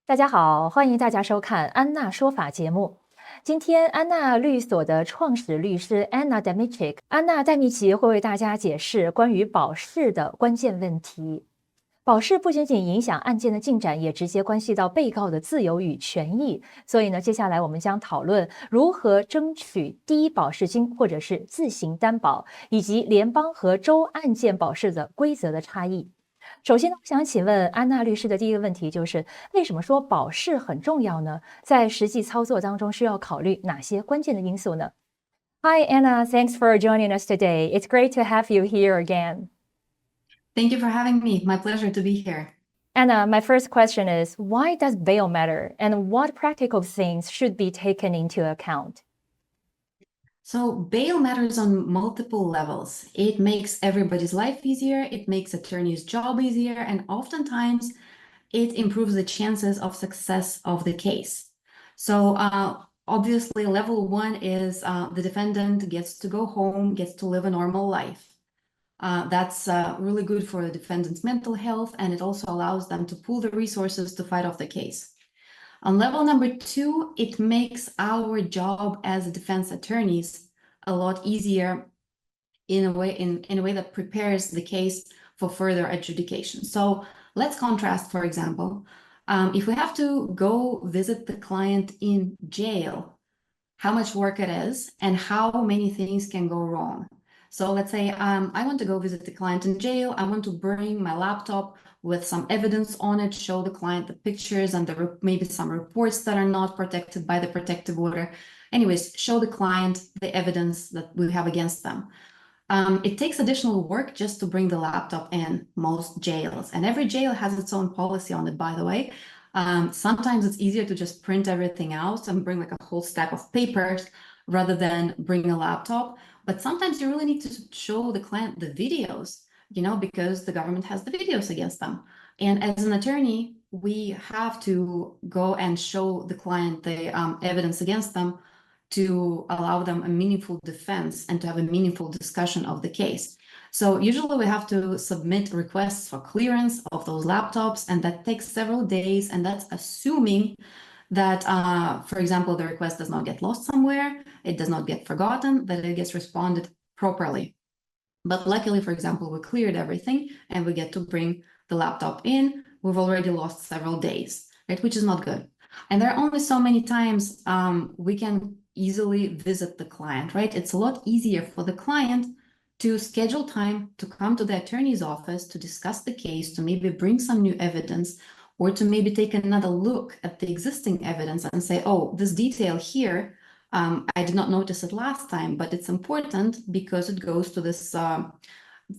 大家好，欢迎大家收看安娜说法节目。今天，安娜律所的创始律师安娜戴密奇会为大家解释关于保释的关键问题。保释不仅仅影响案件的进展，也直接关系到被告的自由与权益。所以呢，接下来我们将讨论如何争取第一保释金，或者是自行担保，以及联邦和州案件保释的规则的差异。首先呢，我想请问安娜律师的第一个问题就是，为什么说保释很重要呢？在实际操作当中需要考虑哪些关键的因素呢？ Hi Anna, thanks for joining us today. It's great to have you here again. Thank you for having me. My pleasure to be here. Anna, my first question is, why does bail matter, and what practical things should be taken into account? So bail matters on multiple levels. It makes everybody's life easier, it makes attorneys' job easier, and oftentimes it improves the chances of success of the case. So obviously, level one is the defendant gets to go home, gets to live a normal life. That's really good for the defendant's mental health, and it also allows them to pool the resources to fight off the case. On level number two, it makes our job as defense attorneys a lot easier in a way that prepares the case for further adjudication. So let's contrast, for example, if we have to go visit the client in jail, how much work it is and how many things can go wrong. So let's say I want to go visit the client in jail. I want to bring my laptop with some evidence on it, show the client the pictures and maybe some reports that are not protected by the protective order. Anyways, show the client the evidence that we have against them. It takes additional work just to bring the laptop in most jails, and every jail has its own policy on it, by the way. Sometimes it's easier to just print everything out and bring like a whole stack of papers rather than bring a laptop. But sometimes you really need to show the client the videos, because the government has the videos against them. And as an attorney, we have to go and show the client the evidence against them to allow them a meaningful defense and to have a meaningful discussion of the case. So usually we have to submit requests for clearance of those laptops, and that takes several days, and that's assuming that, for example, the request does not get lost somewhere, it does not get forgotten, that it gets responded properly. But luckily, for example, we cleared everything and we get to bring the laptop in. We've already lost several days, right? Which is not good. And there are only so many times we can easily visit the client, right? It's a lot easier for the client to schedule time to come to the attorney's office to discuss the case, to maybe bring some new evidence, or to maybe take another look at the existing evidence and say, oh, this detail here, I did not notice it last time, but it's important because it goes to this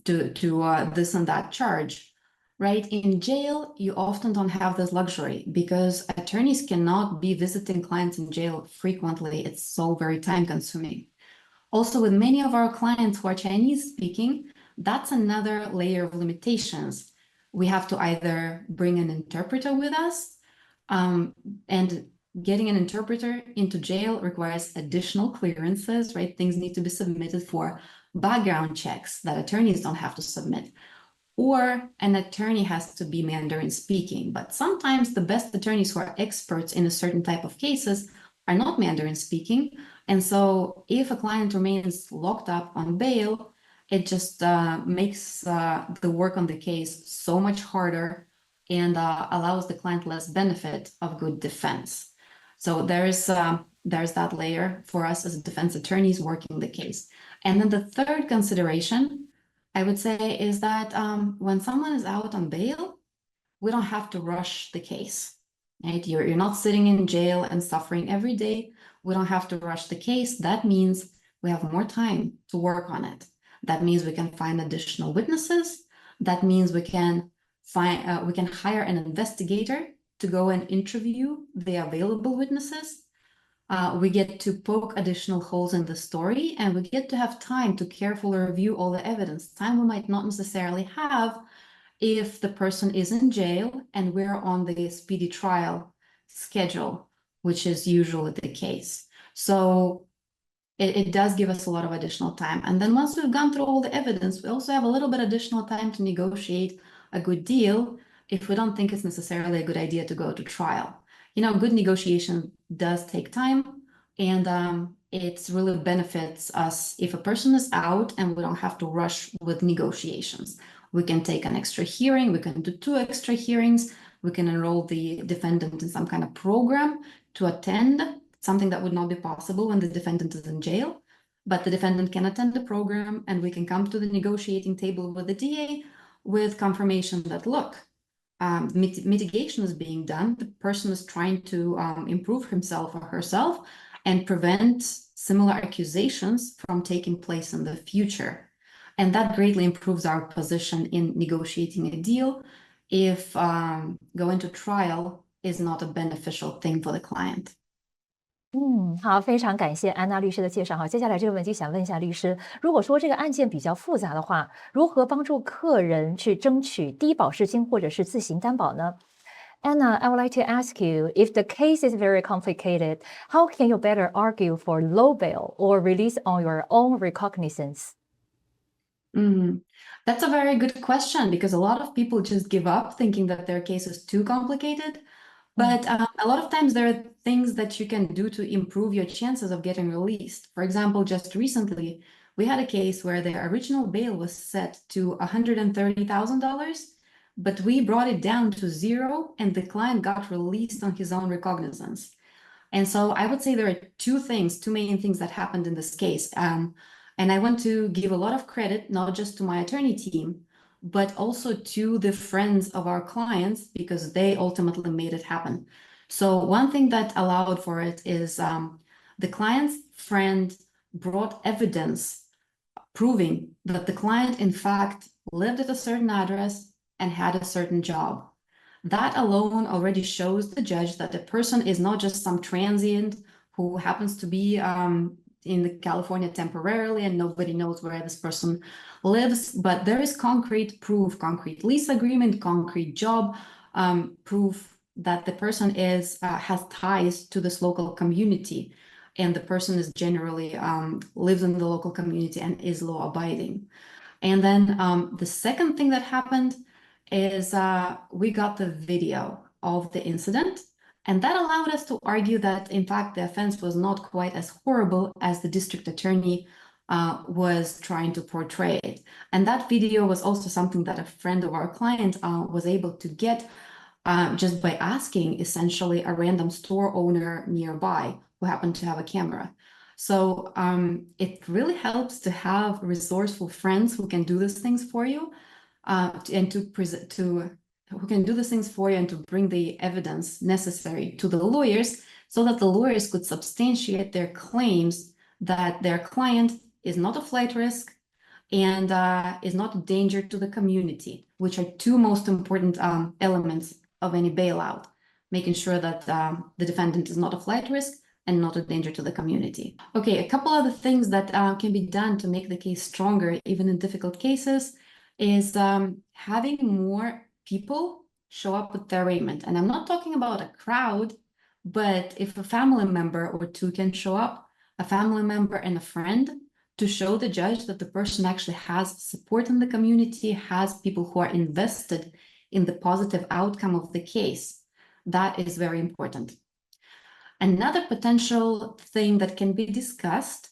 this and that charge, right? In jail, you often don't have this luxury because attorneys cannot be visiting clients in jail frequently. It's so very time consuming. Also, with many of our clients who are Chinese speaking, that's another layer of limitations. We have to either bring an interpreter with us, and getting an interpreter into jail requires additional clearances, right? Things need to be submitted for background checks that attorneys don't have to submit. Or an attorney has to be Mandarin speaking. But sometimes the best attorneys who are experts in a certain type of cases are not Mandarin speaking. And so if a client remains locked up on bail, it just makes the work on the case so much harder and allows the client less benefit of good defense. So there's that layer for us as defense attorneys working the case. And then the third consideration, I would say, is that when someone is out on bail, we don't have to rush the case, right? You're not sitting in jail and suffering every day. We don't have to rush the case. That means we have more time to work on it. That means we can find additional witnesses. That means we can hire an investigator to go and interview the available witnesses. We get to poke additional holes in the story, and we get to have time to carefully review all the evidence, time we might not necessarily have if the person is in jail and we're on the speedy trial schedule, which is usually the case. So it does give us a lot of additional time. And then once we've gone through all the evidence, we also have a little bit additional time to negotiate a good deal, if we don't think it's necessarily a good idea to go to trial. You know, good negotiation does take time, and it really benefits us if a person is out and we don't have to rush with negotiations. We can take an extra hearing, we can do 2 extra hearings, we can enroll the defendant in some kind of program to attend, something that would not be possible when the defendant is in jail. But the defendant can attend the program and we can come to the negotiating table with the DA with confirmation that, look, mitigation is being done. The person is trying to improve himself or herself and prevent similar accusations from taking place in the future. And that greatly improves our position in negotiating a deal if going to trial is not a beneficial thing for the client. 好，非常感谢安娜律师的介绍哈。接下来这个问题想问一下律师，如果说这个案件比较复杂的话，如何帮助客人去争取低保释金或者是自行担保呢？Anna, I would like to ask you, if the case is very complicated, how can you better argue for low bail or release on your own recognizance? That's a very good question, because a lot of people just give up thinking that their case is too complicated. But a lot of times there are things that you can do to improve your chances of getting released. For example, just recently, we had a case where the original bail was set to $130,000, but we brought it down to 0, and the client got released on his own recognizance. And so I would say there are 2 main things that happened in this case. And I want to give a lot of credit, not just to my attorney team, but also to the friends of our clients, because they ultimately made it happen. So one thing that allowed for it is the client's friend brought evidence proving that the client, in fact, lived at a certain address and had a certain job. That alone already shows the judge that the person is not just some transient who happens to be in California temporarily and nobody knows where this person lives, but there is concrete proof, concrete lease agreement, concrete job proof that the person has ties to this local community, and the person is generally lives in the local community and is law abiding. And then the second thing that happened is we got the video of the incident. And that allowed us to argue that, in fact, the offense was not quite as horrible as the district attorney was trying to portray it. And that video was also something that a friend of our client was able to get just by asking, essentially, a random store owner nearby who happened to have a camera. So it really helps to have resourceful friends who can do these things for you, and who can do these things for you and to bring the evidence necessary to the lawyers, so that the lawyers could substantiate their claims that their client is not a flight risk and is not a danger to the community, which are 2 most important elements of any bailout, making sure that the defendant is not a flight risk and not a danger to the community. Okay, a couple other things that can be done to make the case stronger, even in difficult cases, is having more people show up with their arraignment. And I'm not talking about a crowd, but if a family member or 2 can show up, a family member and a friend, to show the judge that the person actually has support in the community, has people who are invested in the positive outcome of the case. That is very important. Another potential thing that can be discussed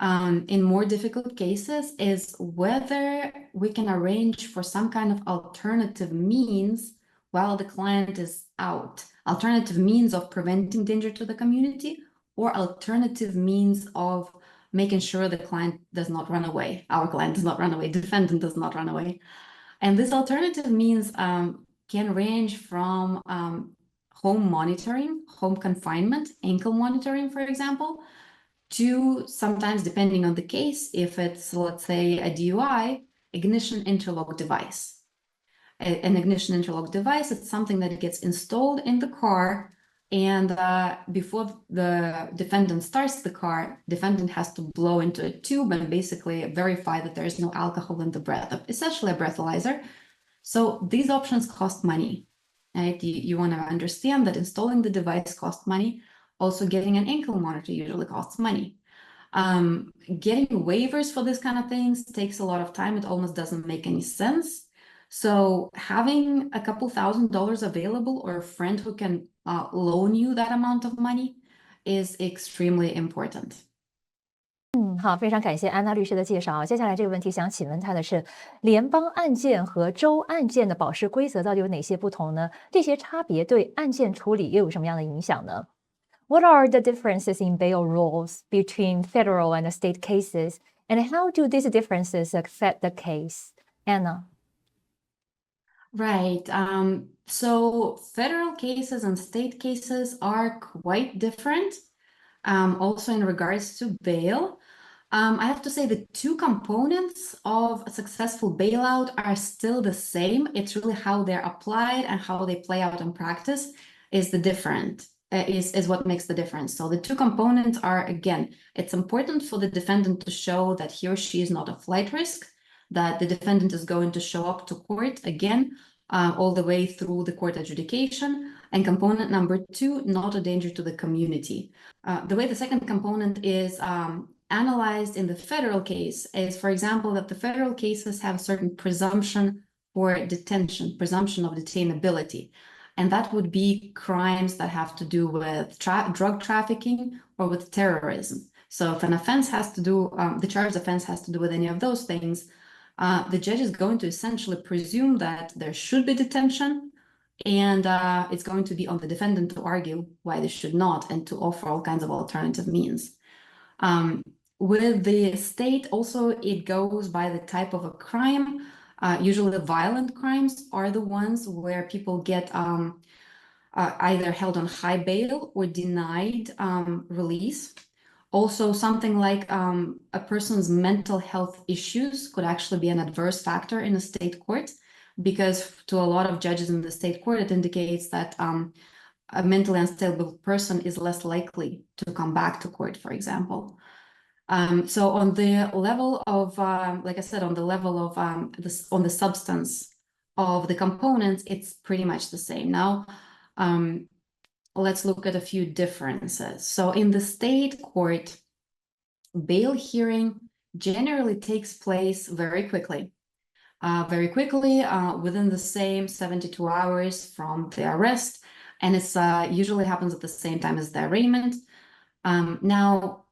in more difficult cases is whether we can arrange for some kind of alternative means while the client is out. Alternative means of preventing danger to the community, or alternative means of making sure the client does not run away. Our client does not run away, defendant does not run away. And this alternative means can range from home monitoring, home confinement, ankle monitoring, for example, to sometimes, depending on the case, if it's, let's say, a DUI, ignition interlock device. An ignition interlock device is something that gets installed in the car, and before the defendant starts the car, defendant has to blow into a tube and basically verify that there is no alcohol in the breath, essentially a breathalyzer. So these options cost money. Right? You want to understand that installing the device costs money. Also, getting an ankle monitor usually costs money. Getting waivers for this kind of things takes a lot of time. It almost doesn't make any sense. So having a couple $1,000s available or a friend who can loan you that amount of money is extremely important. 好，非常感谢安娜律师的介绍。接下来这个问题想请问他的是，联邦案件和州案件的保释规则到底有哪些不同呢？这些差别对案件处理又有什么样的影响呢？ What are the differences in bail rules between federal and state cases, and how do these differences affect the case? Anna. Right. So federal cases and state cases are quite different, also in regards to bail. I have to say the two components of a successful bailout are still the same. It's really how they're applied and how they play out in practice is what makes the difference. So the two components are, again, it's important for the defendant to show that he or she is not a flight risk, that the defendant is going to show up to court again, all the way through the court adjudication. And component number two, not a danger to the community. The way the second component is analyzed in the federal case is, for example, that the federal cases have a certain presumption for detention, presumption of detainability. And that would be crimes that have to do with drug trafficking or with terrorism. So if an offense has to do, the charged offense has to do with any of those things, the judge is going to essentially presume that there should be detention, and it's going to be on the defendant to argue why they should not and to offer all kinds of alternative means. With the state, also, it goes by the type of a crime. Usually violent crimes are the ones where people get either held on high bail or denied release. Also, something like a person's mental health issues could actually be an adverse factor in a state court, because to a lot of judges in the state court, it indicates that a mentally unstable person is less likely to come back to court, for example. So on the level of, like I said, on the level of on the substance of the components, it's pretty much the same. Now, let's look at a few differences. So in the state court, bail hearing generally takes place very quickly. Within the same 72 hours from the arrest, and it's usually happens at the same time as the arraignment. Now,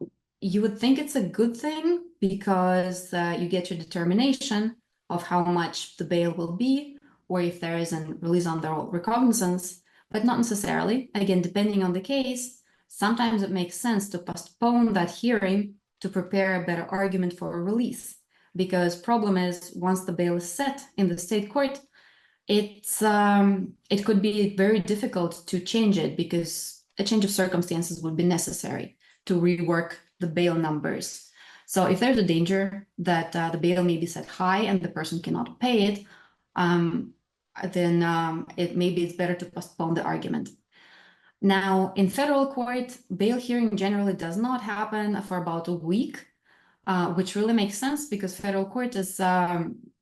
you would think it's a good thing because you get your determination of how much the bail will be, or if there is a release on the recognizance, but not necessarily. Again, depending on the case, sometimes it makes sense to postpone that hearing to prepare a better argument for a release. Because problem is, once the bail is set in the state court, it could be very difficult to change it because a change of circumstances would be necessary to rework the bail numbers. So if there's a danger that the bail may be set high and the person cannot pay it, then maybe it's better to postpone the argument. Now, in federal court, bail hearing generally does not happen for about a week, which really makes sense because federal court is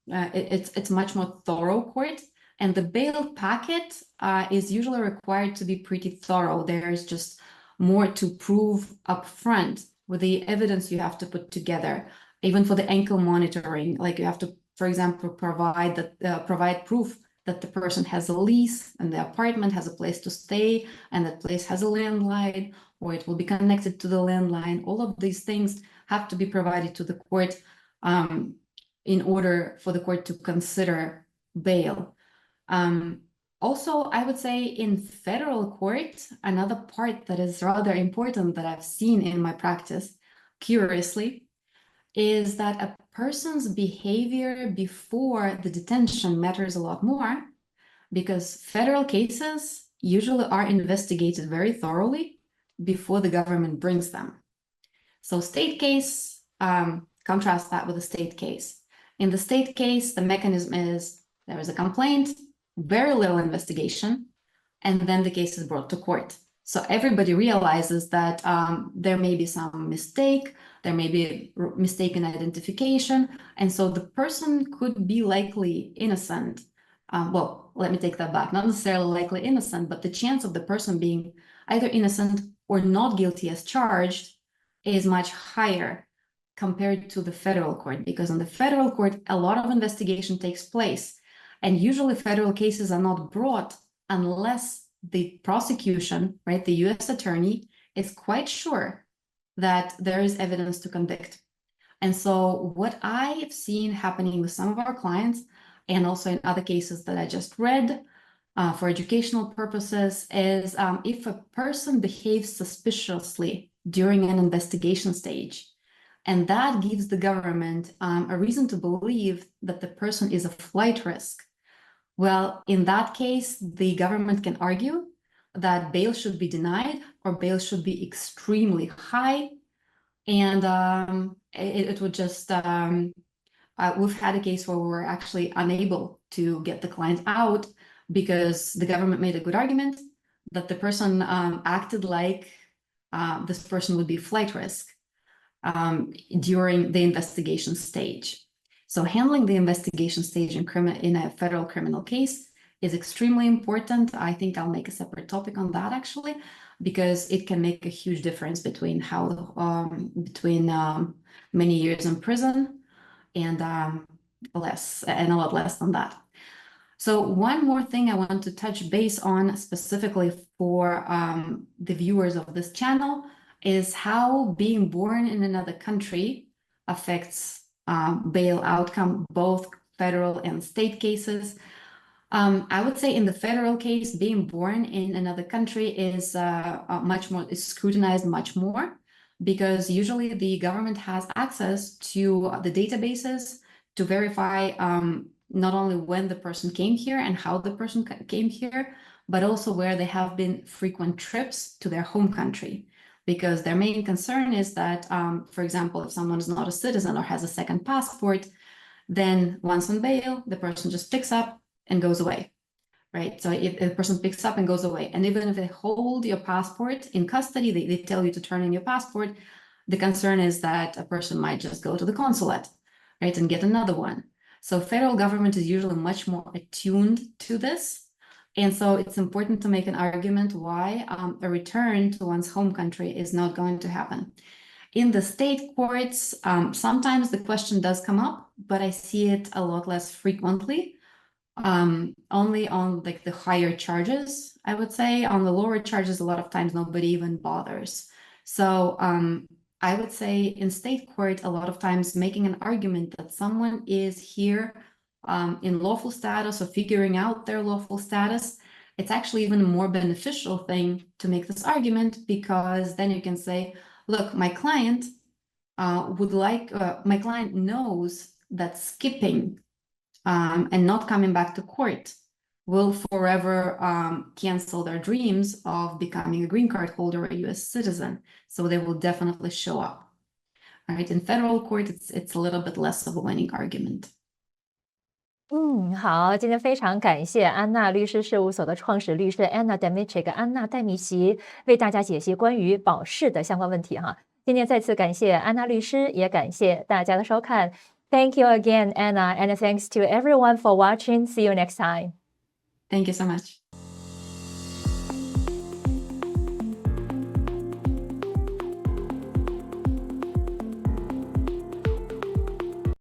it's much more thorough court, and the bail packet is usually required to be pretty thorough. There's just more to prove up front with the evidence you have to put together, even for the ankle monitoring. Like you have to, for example, provide proof that the person has a lease and the apartment has a place to stay and that place has a landline, or it will be connected to the landline. All of these things have to be provided to the court in order for the court to consider bail. Also, I would say in federal court, another part that is rather important that I've seen in my practice, curiously, is that a person's behavior before the detention matters a lot more, because federal cases usually are investigated very thoroughly before the government brings them. So state case, contrast that with a state case. In the state case, the mechanism is there is a complaint, very little investigation, and then the case is brought to court. So everybody realizes that there may be some mistake, there may be mistaken identification, and so the person could be likely innocent. Well, let me take that back. Not necessarily likely innocent, but the chance of the person being either innocent or not guilty as charged is much higher compared to the federal court, because in the federal court, a lot of investigation takes place. And usually federal cases are not brought unless the prosecution, right, the US attorney, is quite sure that there is evidence to convict. And so what I've seen happening with some of our clients, and also in other cases that I just read for educational purposes, is if a person behaves suspiciously during an investigation stage, and that gives the government a reason to believe that the person is a flight risk, well, in that case, the government can argue that bail should be denied or bail should be extremely high. And it would just, we've had a case where we were actually unable to get the client out because the government made a good argument that the person acted like this person would be flight risk during the investigation stage. So handling the investigation stage in a federal criminal case is extremely important. I think I'll make a separate topic on that actually, because it can make a huge difference between many years in prison and a lot less than that. So one more thing I want to touch base on specifically for the viewers of this channel is how being born in another country affects bail outcome, both federal and state cases. I would say in the federal case, being born in another country is is scrutinized much more, because usually the government has access to the databases to verify not only when the person came here and how the person came here, but also where they have been frequent trips to their home country. Because their main concern is that, for example, if someone is not a citizen or has a second passport, then once on bail, the person just picks up and goes away, right? So if a person picks up and goes away, and even if they hold your passport in custody, they tell you to turn in your passport, the concern is that a person might just go to the consulate, right, and get another one. So federal government is usually much more attuned to this. And so it's important to make an argument why a return to one's home country is not going to happen. In the state courts, sometimes the question does come up, but I see it a lot less frequently. Only on like the higher charges, I would say. On the lower charges, a lot of times nobody even bothers. So I would say in state court, a lot of times making an argument that someone is here in lawful status or figuring out their lawful status, it's actually even a more beneficial thing to make this argument, because then you can say, look, my client my client knows that skipping and not coming back to court will forever cancel their dreams of becoming a green card holder or a US citizen. So they will definitely show up. All right, in federal court, it's a little bit less of a winning argument. 好，今天非常感谢安娜律师事务所的创始律师安娜 Demichik 安娜戴米奇为大家解析关于保释的相关问题哈。今天再次感谢安娜律师，也感谢大家的收看。Thank you again, Anna, and thanks to everyone for watching. See you next time. Thank you so much.